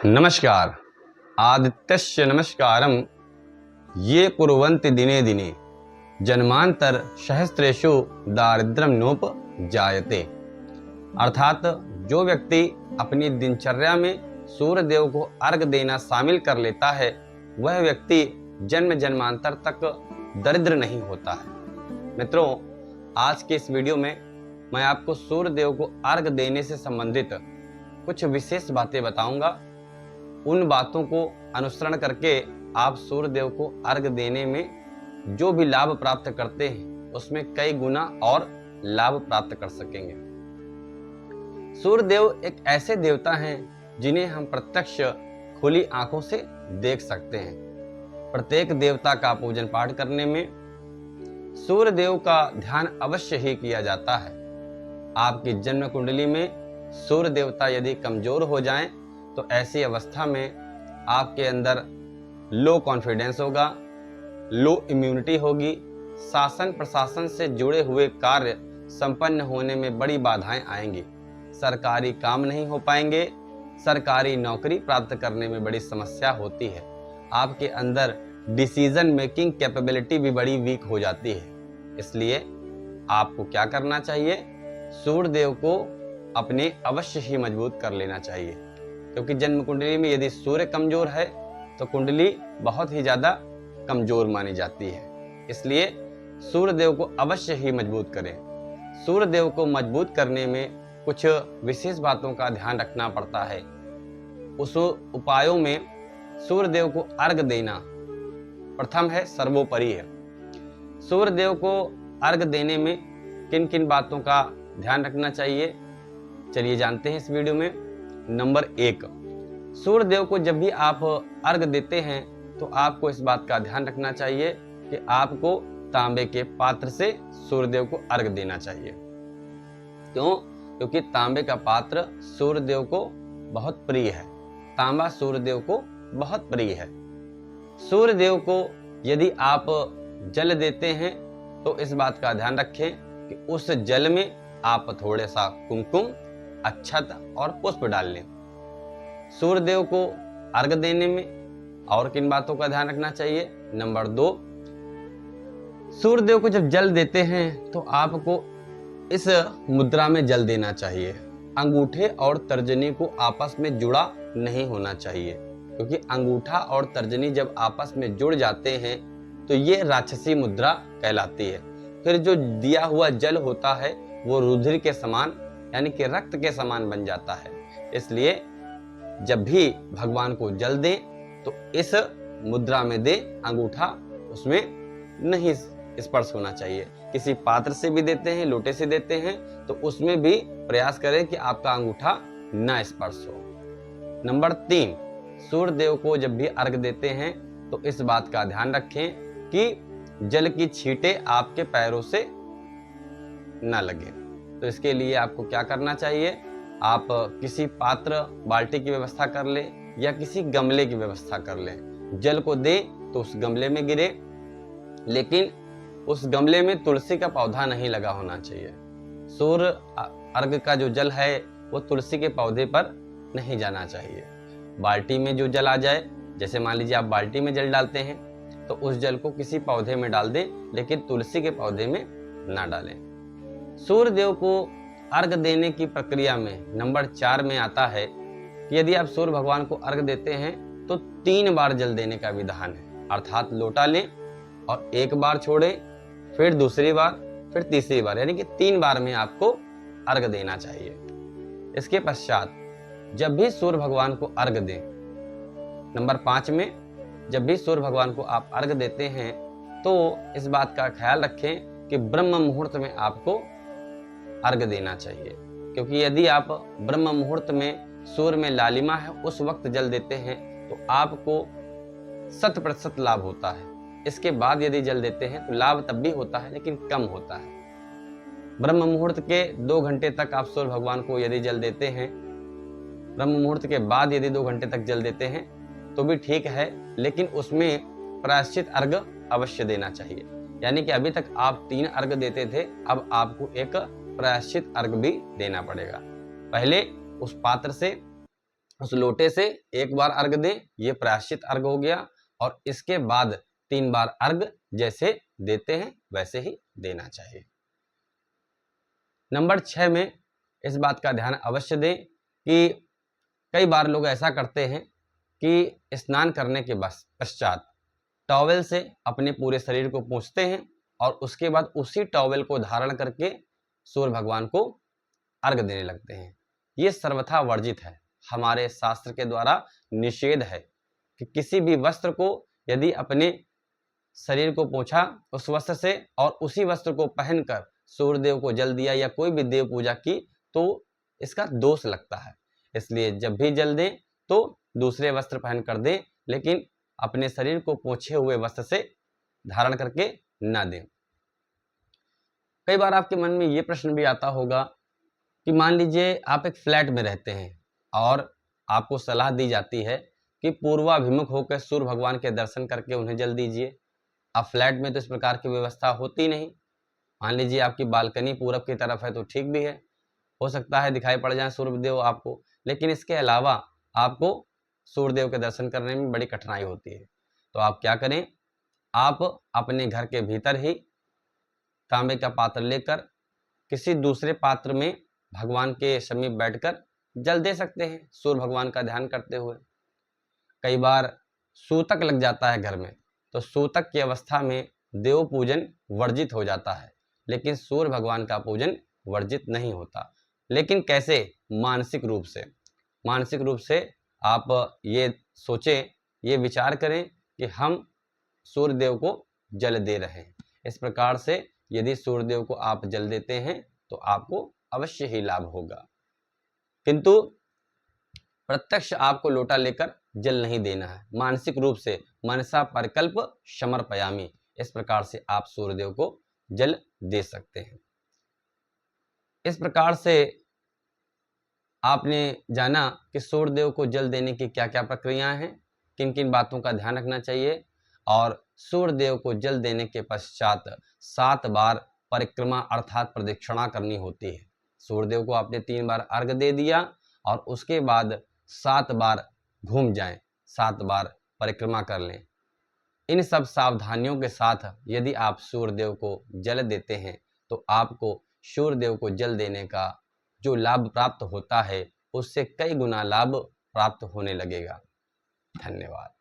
नमस्कार। आदित्यस्य नमस्कारम ये कुर्वन्ति दिने दिने जन्मांतर सहस्रेषु दारिद्र्यम नोप जायते। अर्थात जो व्यक्ति अपनी दिनचर्या में सूर्य देव को अर्घ देना शामिल कर लेता है वह व्यक्ति जन्म जन्मांतर तक दरिद्र नहीं होता है। मित्रों, आज के इस वीडियो में मैं आपको सूर्य देव को अर्घ देने से संबंधित कुछ विशेष बातें बताऊंगा। उन बातों को अनुसरण करके आप सूर्य देव को अर्घ देने में जो भी लाभ प्राप्त करते हैं उसमें कई गुना और लाभ प्राप्त कर सकेंगे। सूर्य देव एक ऐसे देवता हैं जिन्हें हम प्रत्यक्ष खुली आंखों से देख सकते हैं। प्रत्येक देवता का पूजन पाठ करने में सूर्य देव का ध्यान अवश्य ही किया जाता है। आपकी जन्म कुंडली में सूर्य देवता यदि कमजोर हो जाएं तो ऐसी अवस्था में आपके अंदर लो कॉन्फिडेंस होगा, लो इम्यूनिटी होगी, शासन प्रशासन से जुड़े हुए कार्य संपन्न होने में बड़ी बाधाएं आएंगी, सरकारी काम नहीं हो पाएंगे, सरकारी नौकरी प्राप्त करने में बड़ी समस्या होती है, आपके अंदर डिसीजन मेकिंग कैपेबिलिटी भी बड़ी वीक हो जाती है। इसलिए आपको क्या करना चाहिए? सूर्य देव को अपने अवश्य ही मजबूत कर लेना चाहिए, क्योंकि जन्म कुंडली में यदि सूर्य कमजोर है तो कुंडली बहुत ही ज्यादा कमजोर मानी जाती है। इसलिए सूर्य देव को अवश्य ही मजबूत करें। सूर्य देव को मजबूत करने में कुछ विशेष बातों का ध्यान रखना पड़ता है। उस उपायों में सूर्य देव को अर्घ देना प्रथम है, सर्वोपरि है। सूर्य देव को अर्घ देने में किन किन बातों का ध्यान रखना चाहिए, चलिए जानते हैं इस वीडियो में। नंबर 1, सूर्य देव को जब भी आप अर्घ देते हैं तो आपको इस बात का ध्यान रखना चाहिए कि आपको तांबे के पात्र से सूर्य देव को अर्घ देना चाहिए। क्यों? क्योंकि तांबे का पात्र सूर्य देव को बहुत प्रिय है। तांबा सूर्य देव को बहुत प्रिय है। सूर्य देव को यदि आप जल देते हैं तो इस बात का ध्यान रखें कि उस जल में आप थोड़ा सा कुमकुम, अक्षत और पुष्प डाल लें। सूर्य देव को अर्घ देने में और किन बातों का ध्यान रखना चाहिए? नंबर 2, सूर्य देव को जब जल देते हैं तो आपको इस मुद्रा में जल देना चाहिए। अंगूठे और तर्जनी को आपस में जुड़ा नहीं होना चाहिए, क्योंकि अंगूठा और तर्जनी जब आपस में जुड़ जाते हैं तो ये राक्षसी मुद्रा कहलाती है। फिर जो दिया हुआ जल होता है वो रुधिर के समान यानी कि रक्त के समान बन जाता है। इसलिए जब भी भगवान को जल दें तो इस मुद्रा में दें, अंगूठा उसमें नहीं स्पर्श होना चाहिए। किसी पात्र से भी देते हैं, लोटे से देते हैं तो उसमें भी प्रयास करें कि आपका अंगूठा न स्पर्श हो। नंबर 3, सूर्य देव को जब भी अर्घ देते हैं तो इस बात का ध्यान रखें कि जल की छींटे आपके पैरों से न लगे। तो इसके लिए आपको क्या करना चाहिए? आप किसी पात्र, बाल्टी की व्यवस्था कर लें या किसी गमले की व्यवस्था कर लें। जल को दें तो उस गमले में गिरे, लेकिन उस गमले में तुलसी का पौधा नहीं लगा होना चाहिए। सूर्य अर्घ का जो जल है वो तुलसी के पौधे पर नहीं जाना चाहिए। बाल्टी में जो जल आ जाए, जैसे मान लीजिए आप बाल्टी में जल डालते हैं तो उस जल को किसी पौधे में डाल दें, लेकिन तुलसी के पौधे में ना डालें। सूर्य देव को अर्घ देने की प्रक्रिया में नंबर 4 में आता है कि यदि आप सूर्य भगवान को अर्घ देते हैं तो 3 बार जल देने का विधान है। अर्थात लोटा लें और 1 बार छोड़ें, फिर दूसरी बार, फिर तीसरी बार, यानी कि 3 बार में आपको अर्घ देना चाहिए। इसके पश्चात जब भी सूर्य भगवान को अर्घ दें, नंबर 5 में जब भी सूर्य भगवान को आप अर्घ देते हैं तो इस बात का ख्याल रखें कि ब्रह्म मुहूर्त में आपको अर्घ देना चाहिए, क्योंकि यदि आप ब्रह्म मुहूर्त में सूर्य में लालिमा है उस वक्त जल देते हैं तो आपको 100% लाभ होता है। इसके बाद यदि जल देते हैं तो लाभ तब भी होता है लेकिन कम होता है। ब्रह्म मुहूर्त के 2 घंटे तक आप सूर्य भगवान को यदि जल देते हैं, ब्रह्म मुहूर्त के बाद यदि 2 घंटे तक जल देते हैं तो भी ठीक है, लेकिन उसमें प्रायश्चित अर्घ अवश्य देना चाहिए। यानी कि अभी तक आप 3 अर्घ देते थे, अब आपको एक प्रायश्चित अर्घ भी देना पड़ेगा। पहले उस पात्र से उस लोटे से एक बार अर्घ दें, ये प्रायश्चित अर्घ हो गया। और इसके बाद 3 बार अर्घ जैसे देते हैं वैसे ही देना चाहिए। नंबर 6 में इस बात का ध्यान अवश्य दें कि कई बार लोग ऐसा करते हैं कि स्नान करने के पश्चात टॉवेल से अपने पूरे शरीर को पोंछते हैं और उसके बाद उसी टॉवेल को धारण करके सूर्य भगवान को अर्घ देने लगते हैं। ये सर्वथा वर्जित है, हमारे शास्त्र के द्वारा निषेध है कि किसी भी वस्त्र को यदि अपने शरीर को पोंछा उस वस्त्र से और उसी वस्त्र को पहनकर सूर्यदेव को जल दिया या कोई भी देव पूजा की तो इसका दोष लगता है। इसलिए जब भी जल दें तो दूसरे वस्त्र पहन कर दें, लेकिन अपने शरीर को पोंछे हुए वस्त्र से धारण करके ना दें। कई बार आपके मन में ये प्रश्न भी आता होगा कि मान लीजिए आप एक फ्लैट में रहते हैं और आपको सलाह दी जाती है कि पूर्वाभिमुख होकर सूर्य भगवान के दर्शन करके उन्हें जल दीजिए। अब फ्लैट में तो इस प्रकार की व्यवस्था होती नहीं। मान लीजिए आपकी बालकनी पूरब की तरफ है तो ठीक भी है, हो सकता है दिखाई पड़ जाए सूर्यदेव आपको, लेकिन इसके अलावा आपको सूर्यदेव के दर्शन करने में बड़ी कठिनाई होती है। तो आप क्या करें, आप अपने घर के भीतर ही तांबे का पात्र लेकर किसी दूसरे पात्र में भगवान के समीप बैठकर जल दे सकते हैं सूर्य भगवान का ध्यान करते हुए। कई बार सूतक लग जाता है घर में, तो सूतक की अवस्था में देव पूजन वर्जित हो जाता है, लेकिन सूर्य भगवान का पूजन वर्जित नहीं होता। लेकिन कैसे? मानसिक रूप से। मानसिक रूप से आप ये सोचें, ये विचार करें कि हम सूर्यदेव को जल दे रहे हैं। इस प्रकार से यदि सूर्यदेव को आप जल देते हैं तो आपको अवश्य ही लाभ होगा। किंतु प्रत्यक्ष आपको लोटा लेकर जल नहीं देना है, मानसिक रूप से मनसा परिकल्प समर्पयामि, इस प्रकार से आप सूर्यदेव को जल दे सकते हैं। इस प्रकार से आपने जाना कि सूर्यदेव को जल देने की क्या क्या प्रक्रियाएं हैं, किन किन बातों का ध्यान रखना चाहिए। और सूर्यदेव को जल देने के पश्चात 7 बार परिक्रमा अर्थात प्रदक्षिणा करनी होती है। सूर्यदेव को आपने 3 बार अर्घ दे दिया और उसके बाद 7 बार घूम जाएं, 7 बार परिक्रमा कर लें। इन सब सावधानियों के साथ यदि आप सूर्यदेव को जल देते हैं तो आपको सूर्यदेव को जल देने का जो लाभ प्राप्त होता है उससे कई गुना लाभ प्राप्त होने लगेगा। धन्यवाद।